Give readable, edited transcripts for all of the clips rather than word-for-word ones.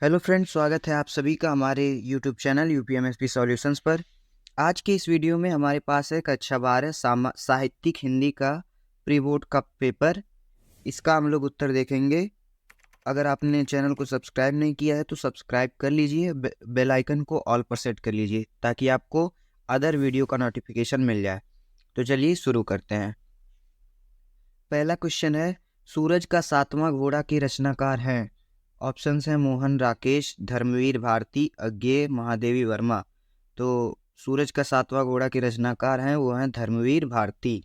Hello friends, स्वागत है आप सभी का हमारे यूट्यूब चैनल यूपीएमएसपी सॉल्यूशंस पर। आज के इस वीडियो में हमारे पास है कक्षा 12 साहित्यिक हिंदी का प्री बोर्ड का पेपर। इसका हम लोग उत्तर देखेंगे। अगर आपने चैनल को सब्सक्राइब नहीं किया है तो सब्सक्राइब कर लीजिए, बेल आइकन को ऑल पर सेट कर लीजिए ताकि आपको अदर वीडियो का नोटिफिकेशन मिल जाए। तो चलिए शुरू करते हैं। पहला क्वेश्चन है, सूरज का सातवां घोड़ा के रचनाकार हैं। ऑप्शंस हैं मोहन राकेश, धर्मवीर भारती, अज्ञेय, महादेवी वर्मा। तो सूरज का सातवां घोड़ा के रचनाकार हैं वो हैं धर्मवीर भारती।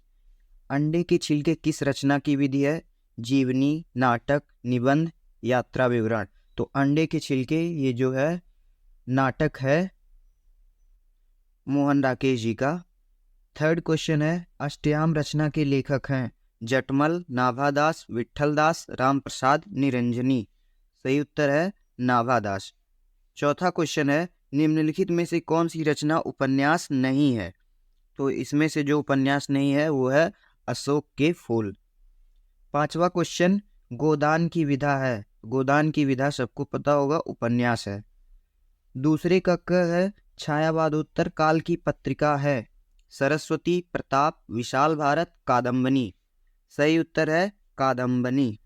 अंडे के छिलके किस रचना की विधि है? जीवनी, नाटक, निबंध, यात्रा विवरण। तो अंडे के छिलके ये जो है नाटक है मोहन राकेश जी का। थर्ड क्वेश्चन है, अष्टयाम रचना के लेखक हैं जटमल, नाभादास, विट्ठलदास, राम प्रसाद, निरंजनी। सही उत्तर है नाभादास। चौथा क्वेश्चन है, निम्नलिखित में से कौन सी रचना उपन्यास नहीं है? तो इसमें से जो उपन्यास नहीं है वो है अशोक के फूल। पांचवा क्वेश्चन, गोदान की विधा है। गोदान की विधा सबको पता होगा, उपन्यास है। दूसरे का क है, छायावादोत्तर काल की पत्रिका है सरस्वती, प्रताप, विशाल भारत, कादम्बनी। सही उत्तर है कादम्बनी।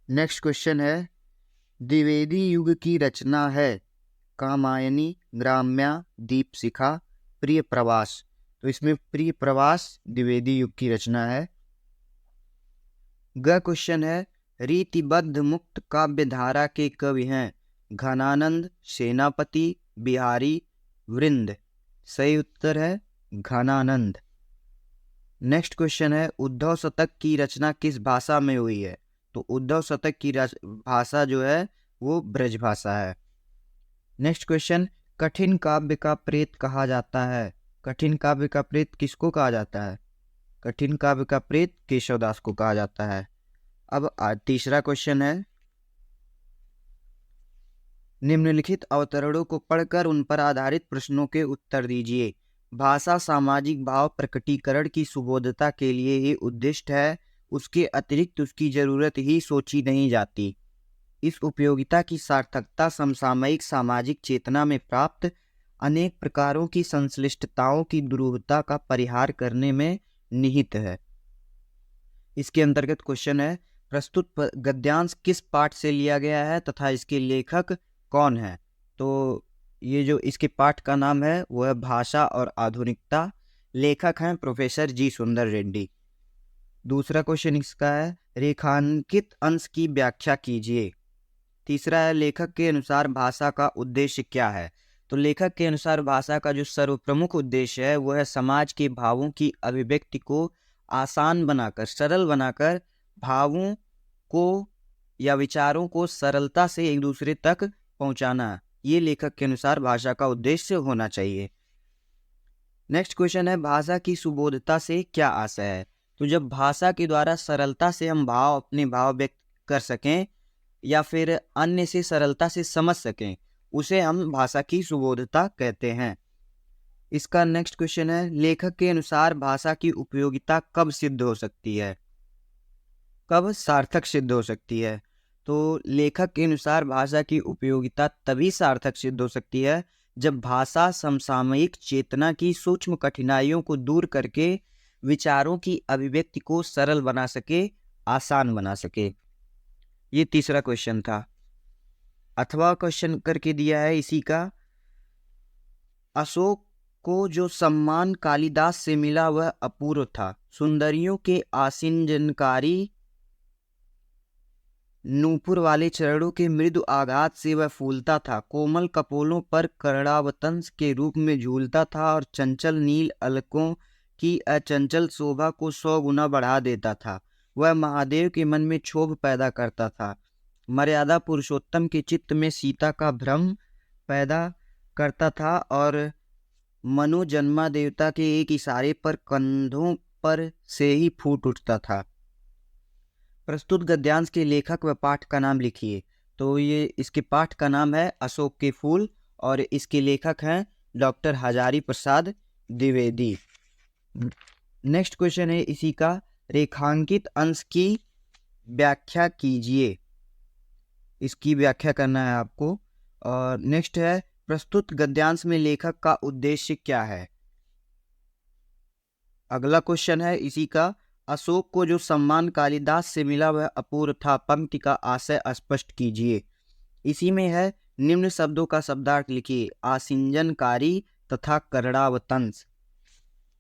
नेक्स्ट क्वेश्चन है, द्विवेदी युग की रचना है कामायनी, ग्राम्या, दीपशिखा, प्रिय प्रवास। तो इसमें प्रिय प्रवास द्विवेदी युग की रचना है। ग क्वेश्चन है, रीतिबद्ध मुक्त काव्य धारा के कवि हैं घनानंद, सेनापति, बिहारी, वृंद। सही उत्तर है घनानंद। नेक्स्ट क्वेश्चन है, उद्धव शतक की रचना किस भाषा में हुई है? तो उद्धव शतक की भाषा जो है वो ब्रज भाषा है। नेक्स्ट क्वेश्चन, कठिन काव्य का प्रेत कहा जाता है। कठिन काव्य का प्रेत किसको कहा जाता है? कठिन काव्य का प्रेत केशवदास को कहा जाता है। अब तीसरा क्वेश्चन है, निम्नलिखित अवतरणों को पढ़कर उन पर आधारित प्रश्नों के उत्तर दीजिए। भाषा सामाजिक भाव प्रकटीकरण की सुबोधता के लिए ही उद्दिष्ट है, उसके अतिरिक्त उसकी जरूरत ही सोची नहीं जाती। इस उपयोगिता की सार्थकता समसामयिक सामाजिक चेतना में प्राप्त अनेक प्रकारों की संश्लिष्टताओं की दुरूहता का परिहार करने में निहित है। इसके अंतर्गत क्वेश्चन है, प्रस्तुत गद्यांश किस पाठ से लिया गया है तथा इसके लेखक कौन है? तो ये जो इसके पाठ का नाम है वो है भाषा और आधुनिकता। लेखक हैं प्रोफेसर जी सुंदर रेड्डी। दूसरा क्वेश्चन इसका है, रेखांकित अंश की व्याख्या कीजिए। तीसरा है, लेखक के अनुसार भाषा का उद्देश्य क्या है? तो लेखक के अनुसार भाषा का जो सर्वप्रमुख उद्देश्य है वो है समाज के भावों की अभिव्यक्ति को आसान बनाकर, सरल बनाकर, भावों को या विचारों को सरलता से एक दूसरे तक पहुंचाना। ये लेखक के अनुसार भाषा का उद्देश्य होना चाहिए। नेक्स्ट क्वेश्चन है, भाषा की सुबोधता से क्या आशय है? तो जब भाषा के द्वारा सरलता से हम अपने भाव व्यक्त कर सकें या फिर अन्य से सरलता से समझ सकें, उसे हम भाषा की सुबोधता कहते हैं। इसका नेक्स्ट क्वेश्चन है, लेखक के अनुसार भाषा की उपयोगिता कब सिद्ध हो सकती है, कब सार्थक सिद्ध हो सकती है? तो लेखक के अनुसार भाषा की उपयोगिता तभी सार्थक सिद्ध हो सकती है जब भाषा समसामयिक चेतना की सूक्ष्म कठिनाइयों को दूर करके विचारों की अभिव्यक्ति को सरल बना सके, आसान बना सके। ये तीसरा क्वेश्चन था। अथवा क्वेश्चन करके दिया है इसी का, अशोक को जो सम्मान कालिदास से मिला वह अपूर्व था। सुंदरियों के आसिंजनकारी नूपुर वाले चरणों के मृदु आघात से वह फूलता था, कोमल कपोलों पर कर्णावतंस के रूप में झूलता था और चंचल नील अलकों की अचंचल शोभा को 100 गुना बढ़ा देता था। वह महादेव के मन में क्षोभ पैदा करता था, मर्यादा पुरुषोत्तम के चित्त में सीता का भ्रम पैदा करता था और मनोजन्मा देवता के एक इशारे पर कंधों पर से ही फूट उठता था। प्रस्तुत गद्यांश के लेखक व पाठ का नाम लिखिए। तो ये इसके पाठ का नाम है अशोक के फूल और इसके लेखक हैं doctor Hazari Prasad Dwivedi. Next question है इसी का, रेखांकित अंश की व्याख्या कीजिए। इसकी व्याख्या करना है आपको। और नेक्स्ट है, प्रस्तुत गद्यांश में लेखक का उद्देश्य क्या है। अगला क्वेश्चन है इसी का, अशोक को जो सम्मान कालिदास से मिला वह अपूर्व था, पंक्ति का आशय स्पष्ट कीजिए। इसी में है, निम्न शब्दों का शब्दार्थ लिखिए, आसिंजनकारी तथा करड़ावतंस।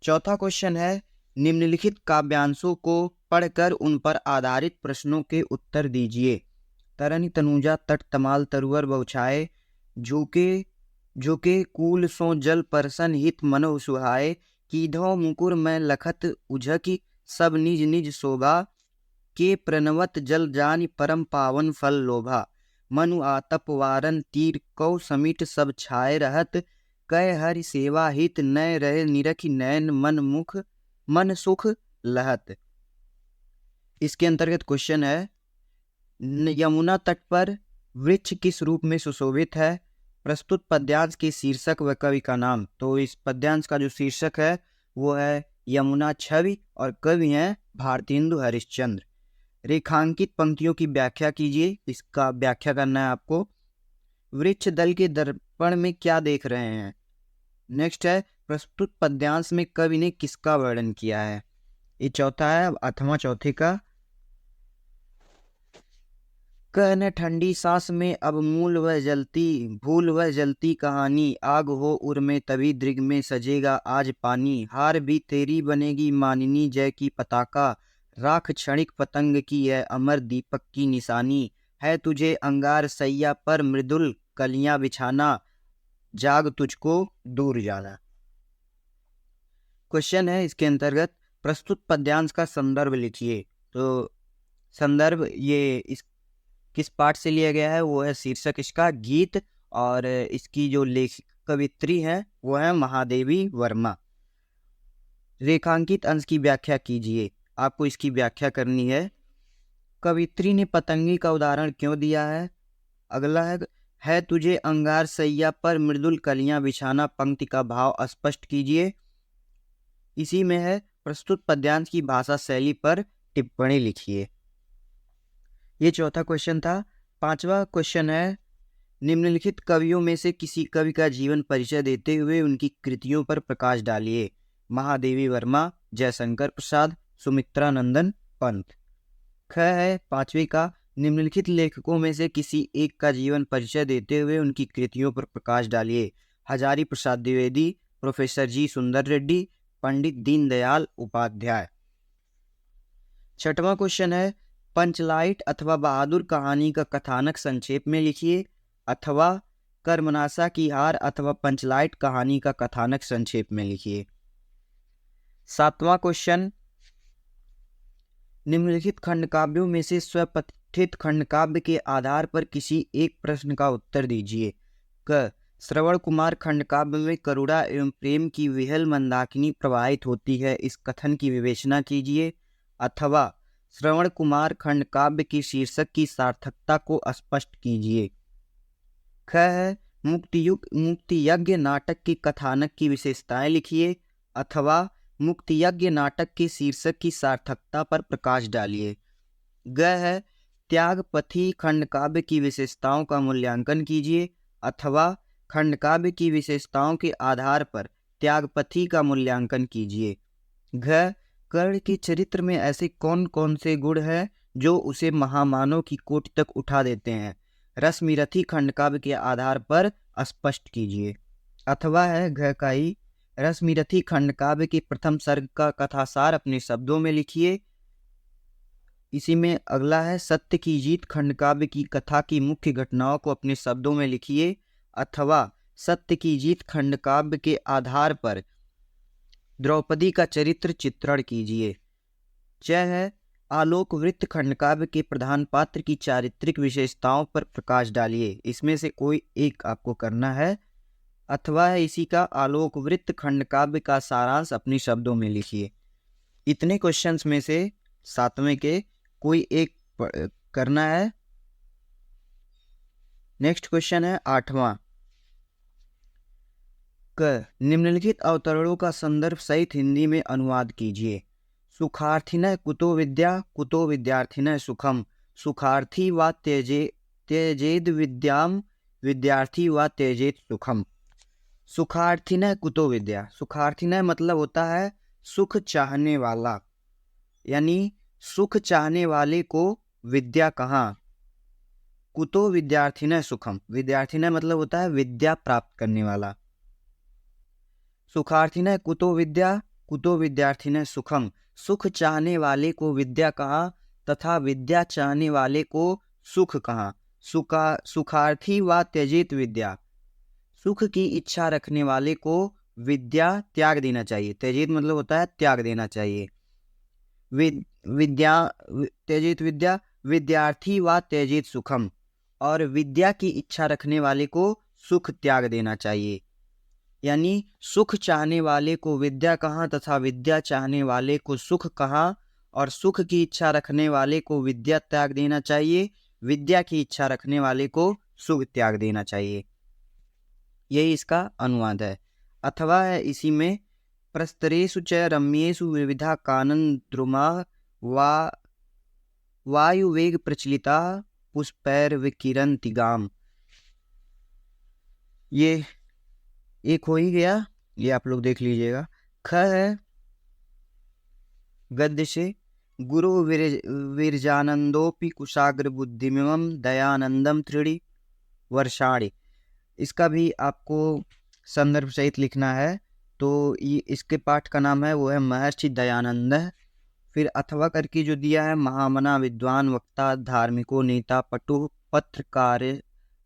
चौथा क्वेश्चन है, निम्नलिखित काव्यांशों को पढ़कर उन पर आधारित प्रश्नों के उत्तर दीजिए। तरनि तनुजा तट तमाल तरुअर बौछाए, झुके कूल सो जल परसन हित मनो सुहाए, कीधो मुकुर में लखत उझकी सब निज निज शोभा, के प्रणवत जल जानि परम पावन फल लोभा, मनु आतप वारन तीर कौ समीट सब छाए रहत, कै हरि सेवा हित नय रहे निरखि नयन मन सुख लहत। इसके अंतर्गत क्वेश्चन है, यमुना तट पर वृक्ष किस रूप में सुशोभित है। प्रस्तुत पद्यांश के शीर्षक व कवि का नाम। तो इस पद्यांश का जो शीर्षक है वो है यमुना छवि और कवि हैं भारतेंदु हरिश्चंद्र। रेखांकित पंक्तियों की व्याख्या कीजिए, इसका व्याख्या करना है आपको। वृक्ष दल के दर्पण में क्या देख रहे हैं। नेक्स्ट है, प्रस्तुत पद्यांश में कवि ने किसका वर्णन किया है। ये चौथा है, अथवा चौथे का। कहने ठंडी सांस में अब मूल वह जलती, भूल वह जलती कहानी, आग हो उर में तभी दृग में सजेगा आज पानी, हार भी तेरी बनेगी मानिनी जय की पताका, राख क्षणिक पतंग की है अमर दीपक की निशानी, है तुझे अंगार सैया पर मृदुल कलियां बिछाना, जाग तुझको दूर जाना। क्वेश्चन है इसके अंतर्गत, प्रस्तुत पद्यांश का संदर्भ लिखिए। तो संदर्भ ये इस किस पाठ से लिया गया है, वो है शीर्षक इसका गीत, और इसकी जो लेखक कवित्री है वो है महादेवी वर्मा। रेखांकित अंश की व्याख्या कीजिए, आपको इसकी व्याख्या करनी है। कवित्री ने पतंगी का उदाहरण क्यों दिया है। अगला है तुझे अंगार सैया पर मृदुल कलियां बिछाना, पंक्ति का भाव स्पष्ट कीजिए। इसी में है, प्रस्तुत पद्यांश की भाषा शैली पर टिप्पणी लिखिए। ये चौथा क्वेश्चन था। पांचवा क्वेश्चन है, निम्नलिखित कवियों में से किसी कवि का जीवन परिचय देते हुए उनकी कृतियों पर प्रकाश डालिए। महादेवी वर्मा, जयशंकर प्रसाद, सुमित्रा नंदन पंत। ख है पांचवी का, निम्नलिखित लेखकों में से किसी एक का जीवन परिचय देते हुए उनकी कृतियों पर प्रकाश डालिए। हजारी प्रसाद द्विवेदी, प्रोफेसर जी सुंदर रेड्डी, पंडित दीनदयाल उपाध्याय। छठवां क्वेश्चन है, पंचलाइट अथवा बहादुर कहानी का कथानक संक्षेप में लिखिए, अथवा कर्मनाशा की हार अथवा पंचलाइट कहानी का कथानक संक्षेप में लिखिए। सातवां क्वेश्चन, निम्नलिखित खंडकाव्यों में से स्वपठित खंडकाव्य के आधार पर किसी एक प्रश्न का उत्तर दीजिए। क, श्रवण कुमार खंडकाव्य में करुणा एवं प्रेम की विहल मंदाकिनी प्रवाहित होती है, इस कथन की विवेचना कीजिए। अथवा श्रवण कुमार खंडकाव्य की शीर्षक की सार्थकता को स्पष्ट कीजिए। ख है, मुक्ति यज्ञ नाटक के कथानक की विशेषताएं लिखिए, अथवा मुक्ति यज्ञ नाटक के शीर्षक की सार्थकता पर प्रकाश डालिए। ग है, त्यागपथी खंडकाव्य की विशेषताओं का मूल्यांकन कीजिए, अथवा खंडकाव्य की विशेषताओं के आधार पर त्यागपथी का मूल्यांकन कीजिए। घ, कर्ण के चरित्र में ऐसे कौन कौन से गुण हैं जो उसे महामानव की कोटि तक उठा देते हैं, रश्मिरथी खंडकाव्य के आधार पर स्पष्ट कीजिए। अथवा है घ का ही, रश्मिरथी खंडकाव्य के प्रथम सर्ग का कथासार अपने शब्दों में लिखिए। इसी में अगला है, सत्य की जीत खंडकाव्य की कथा की मुख्य घटनाओं को अपने शब्दों में लिखिए, अथवा सत्य की जीत खंडकाव्य के आधार पर द्रौपदी का चरित्र चित्रण कीजिए। च है, आलोक वृत्त खंडकाव्य के प्रधान पात्र की चारित्रिक विशेषताओं पर प्रकाश डालिए, इसमें से कोई एक आपको करना है। अथवा है इसी का, आलोक वृत्त खंडकाव्य का सारांश अपने शब्दों में लिखिए। इतने क्वेश्चंस में से सातवें के कोई एक करना है। नेक्स्ट क्वेश्चन है आठवां। क, निम्नलिखित अवतरणों का संदर्भ सहित हिंदी में अनुवाद कीजिए। सुखार्थिनः कुतो विद्या, कुतो विद्यार्थिनः सुखम, सुखार्थी वा त्यजे त्यजेद विद्याम विद्यार्थी व त्यजेत सुखम। सुखार्थिनः कुतो विद्या। सुखार्थिनः मतलब होता है सुख चाहने वाला, यानी सुख चाहने वाले को विद्या कहाँ। कुतो विद्यार्थिनः सुखम, विद्यार्थिनः मतलब होता है विद्या प्राप्त करने वाला। सुखार्थिनः कुतो विद्या, कुतो विद्यार्थिनः सुखम। सुख चाहने वाले को विद्या कहाँ तथा विद्या चाहने वाले को सुख कहाँ। सुखार्थी व त्यजित विद्या, सुख की इच्छा रखने वाले को विद्या त्याग देना चाहिए। त्यजित मतलब होता है त्याग देना चाहिए। त्यजित विद्या विद्यार्थी व त्यजित सुखम, और विद्या की इच्छा रखने वाले को सुख त्याग देना चाहिए। यानी सुख चाहने वाले को विद्या कहाँ तथा विद्या चाहने वाले को सुख कहाँ, और सुख की इच्छा रखने वाले को विद्या त्याग देना चाहिए, विद्या की इच्छा रखने वाले को सुख त्याग देना चाहिए। यही इसका अनुवाद है। अथवा है इसी में प्रस्तरेषु च रम्येषु विविधा कानन द्रुमा वायु वेग प्रचलिता पुष्पैर विकिरन्ति गाम। ये एक हो ही गया, ये आप लोग देख लीजिएगा। ख है गद्य से गुरु विरजानंदोपि कुशाग्र बुद्धिमिमं दयानंदम त्रिणी वर्षाणि। इसका भी आपको संदर्भ सहित लिखना है। तो ये इसके पाठ का नाम है वो है महर्षि दयानंद। फिर अथवा करके जो दिया है महामना विद्वान वक्ता धार्मिको नेता पटु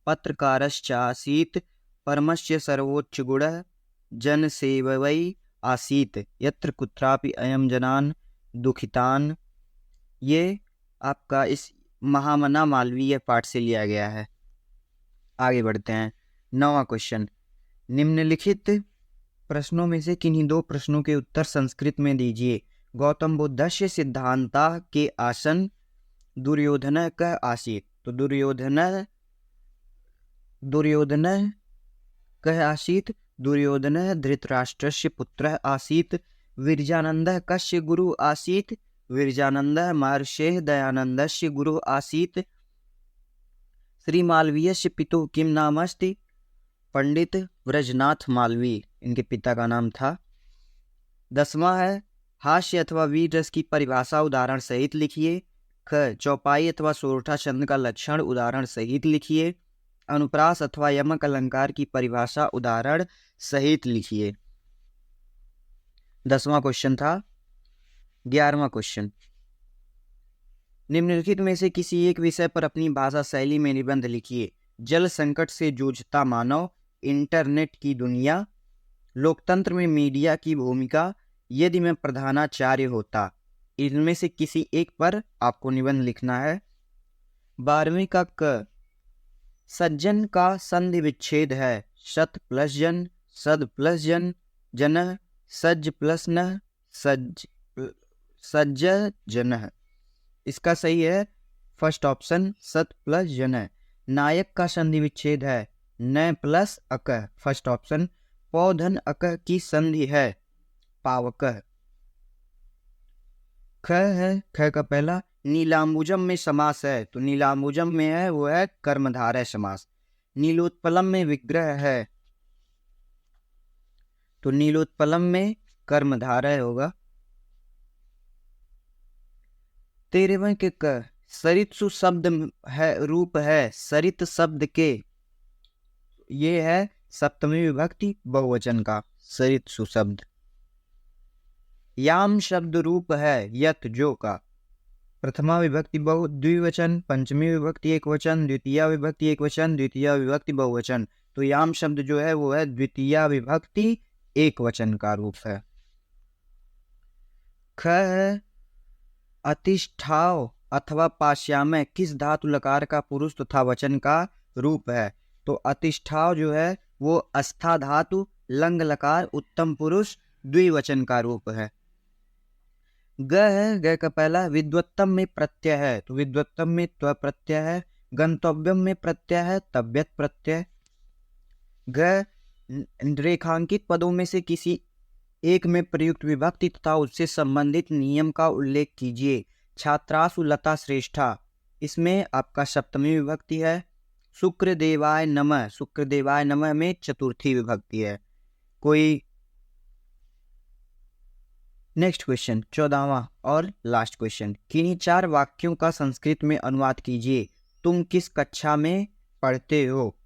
पत्रकारश्चासीत परमस्य सर्वोच्च गुण जन सेववै आसीत यत्र कुत्रापि अयम जनान दुखितान। ये आपका इस महामना मालवीय पाठ से लिया गया है। आगे बढ़ते हैं। 9वां क्वेश्चन, निम्नलिखित प्रश्नों में से किन्हीं दो प्रश्नों के उत्तर संस्कृत में दीजिए। गौतम बुद्धस्य सिद्धांता के आसन दुर्योधन का आसीत। तो दुर्योधन कः आसीत, दुर्योधन धृतराष्ट्रस्य पुत्रः आसीत। विरजानंदः कस्य गुरु आसीत, विरजानंदः महर्षेः दयानंदस्य गुरु आसीत। श्री मालवीयस्य पितुः किम नाम अस्ति, पंडित व्रजनाथ मालवीय इनके पिता का नाम था। 10वां है हास्य अथवा वीर रस की परिभाषा उदाहरण सहित लिखिए। ख चौपाई अथवा सोरठा छंद का लक्षण उदाहरण सहित लिखिए। अनुप्रास अथवा यमक अलंकार की परिभाषा उदाहरण सहित लिखिए। 10वां क्वेश्चन था। 11वां क्वेश्चन, निम्नलिखित में से किसी एक विषय पर अपनी भाषा शैली में निबंध लिखिए। जल संकट से जूझता मानव, इंटरनेट की दुनिया, लोकतंत्र में मीडिया की भूमिका, यदि मैं प्रधानाचार्य होता। इनमें से किसी एक पर आपको निबंध लिखना है। 12वीं का क सज्जन का संधि विच्छेद है शत प्लस जन, सद प्लस जन, जन, सज्ज प्लस न, सज्ज जन। इसका सही है फर्स्ट ऑप्शन सत प्लस जन। नायक का संधि विच्छेद है न प्लस अक, फर्स्ट ऑप्शन। पौधन अक की संधि है पावक। ख है, ख का पहला नीलांबुजम में समास है। तो नीलांबुजम में है वो है कर्मधारय समास। नीलोत्पलम में विग्रह है, तो नीलोत्पलम में कर्मधारय होगा। 13वें के क सरित्सु शब्द है, रूप है सरित शब्द के, ये है सप्तमी विभक्ति बहुवचन का सरित्सु शब्द। याम शब्द रूप है यत जो का, प्रथमा विभक्ति द्विवचन, पंचमी विभक्ति एक वचन, द्वितीय विभक्ति एक वचन, द्वितीय विभक्ति बहुवचन। तो याम शब्द जो है वो है द्वितीय विभक्ति एक वचन का रूप है। ख है अतिष्ठाव अथवा पाश्यामय किस धातु लकार का पुरुष तथा वचन का रूप है। तो अतिष्ठाव जो है वो अस्था धातु लंग लकार उत्तम पुरुष द्विवचन का रूप है। ग है, ग का पहला विद्वत्तम में प्रत्यय है। तो विद्वत्तम में त्व प्रत्यय है। गंतव्यम में प्रत्यय है तव्यत प्रत्यय। ग रेखांकित पदों में से किसी एक में प्रयुक्त विभक्ति तथा उससे संबंधित नियम का उल्लेख कीजिए। छात्रासु लता श्रेष्ठा, इसमें आपका सप्तमी विभक्ति है। शुक्रदेवाय नमः, शुक्रदेवाय नमः में चतुर्थी विभक्ति है। कोई नेक्स्ट क्वेश्चन 14वां और लास्ट क्वेश्चन, किन्हीं 4 वाक्यों का संस्कृत में अनुवाद कीजिए। तुम किस कक्षा में पढ़ते हो?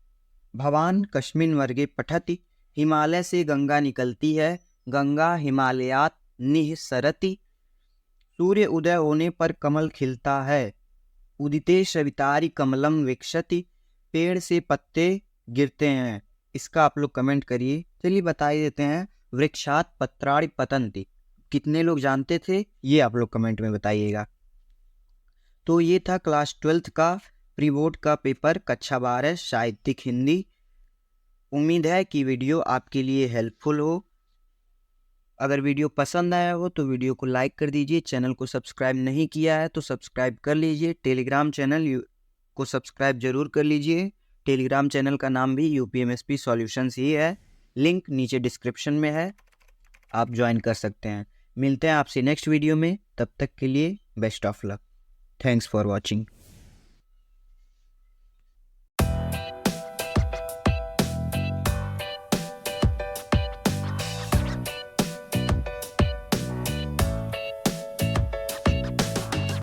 भवान कस्मिन् वर्गे पठति? हिमालय से गंगा निकलती है, गंगा हिमालयात् निःसरति। सूर्य उदय होने पर कमल खिलता है, उदिते सवितारि कमलम विकसति। पेड़ से पत्ते गिरते हैं, इसका आप लोग कमेंट करिए। चलिए बता ही देते हैं, वृक्षात् पत्राणि पतन्ति। कितने लोग जानते थे ये आप लोग कमेंट में बताइएगा। तो ये था क्लास 12th का प्री बोर्ड का पेपर, कक्षा 12 साहित्यिक हिंदी। उम्मीद है कि वीडियो आपके लिए हेल्पफुल हो। अगर वीडियो पसंद आया हो तो वीडियो को लाइक कर दीजिए। चैनल को सब्सक्राइब नहीं किया है तो सब्सक्राइब कर लीजिए। टेलीग्राम चैनल को सब्सक्राइब जरूर कर लीजिए। टेलीग्राम चैनल का नाम भी यूपीएमएसपी सॉल्यूशंस ही है, लिंक नीचे डिस्क्रिप्शन में है, आप ज्वाइन कर सकते हैं। मिलते हैं आपसे नेक्स्ट वीडियो में, तब तक के लिए best of luck. Thanks for watching.